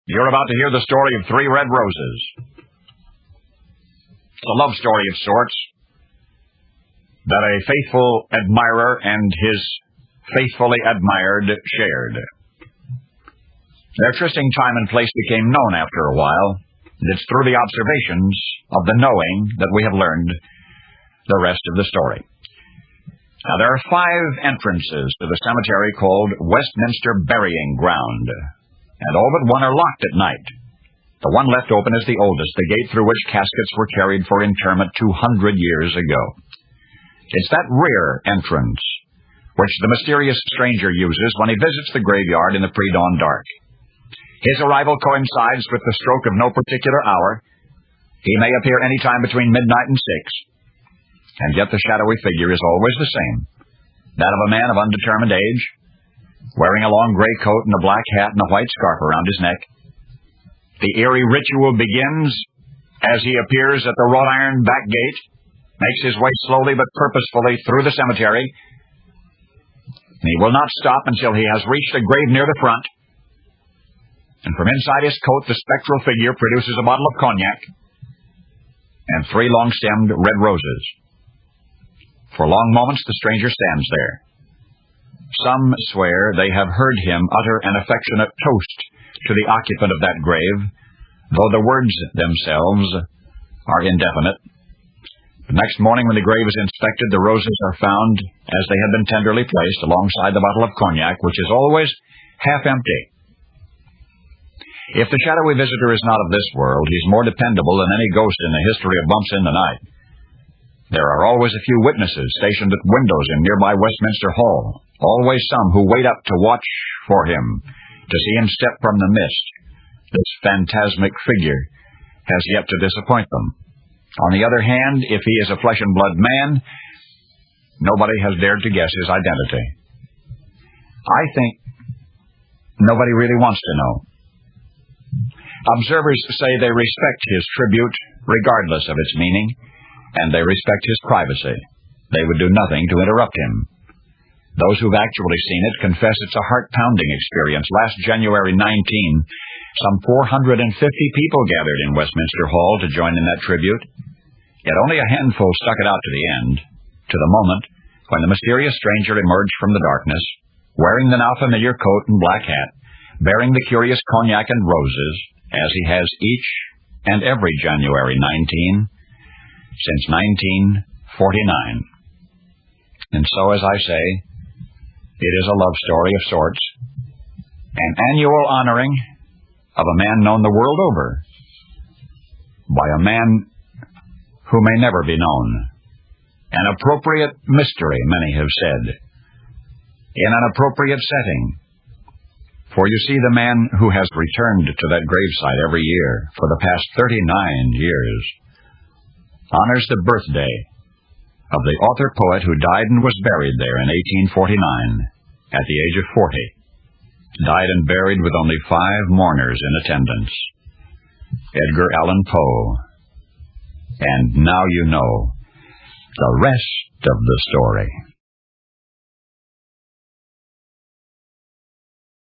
You're about to hear the story of 3 red roses. It's a love story of sorts that a faithful admirer and his faithfully admired shared. Their trysting time and place became known after a while, and it's through the observations of the knowing that we have learned the rest of the story. Now, there are 5 entrances to the cemetery called Westminster Burying Ground, and all but one are locked at night. The one left open is the oldest, the gate through which caskets were carried for interment 200 years ago. It's that rear entrance which the mysterious stranger uses when he visits the graveyard in the pre-dawn dark. His arrival coincides with the stroke of no particular hour. He may appear any time between midnight and 6, and yet the shadowy figure is always the same, that of a man of undetermined age, wearing a long gray coat and a black hat and a white scarf around his neck. The eerie ritual begins as he appears at the wrought iron back gate, makes his way slowly but purposefully through the cemetery. He will not stop until he has reached a grave near the front, and from inside his coat the spectral figure produces a bottle of cognac and 3 long-stemmed red roses. For long moments the stranger stands there. Some swear they have heard him utter an affectionate toast to the occupant of that grave, though the words themselves are indefinite. The next morning when the grave is inspected, the roses are found as they had been tenderly placed alongside the bottle of cognac, which is always half empty. If the shadowy visitor is not of this world, he's more dependable than any ghost in the history of bumps in the night. There are always a few witnesses stationed at windows in nearby Westminster Hall, always some who wait up to watch for him, to see him step from the mist. This phantasmic figure has yet to disappoint them. On the other hand, if he is a flesh-and-blood man, nobody has dared to guess his identity. I think nobody really wants to know. Observers say they respect his tribute, regardless of its meaning, and they respect his privacy. They would do nothing to interrupt him. Those who've actually seen it confess it's a heart-pounding experience. Last January 19, some 450 people gathered in Westminster Hall to join in that tribute. Yet only a handful stuck it out to the end, to the moment when the mysterious stranger emerged from the darkness, wearing the now familiar coat and black hat, bearing the curious cognac and roses, as he has each and every January 19 since 1949. And so, as I say, it is a love story of sorts, an annual honoring of a man known the world over by a man who may never be known. An appropriate mystery, many have said, in an appropriate setting. For you see, the man who has returned to that gravesite every year for the past 39 years honors the birthday of the author-poet who died and was buried there in 1849 at the age of 40. Died and buried with only 5 mourners in attendance. Edgar Allan Poe. And now you know the rest of the story.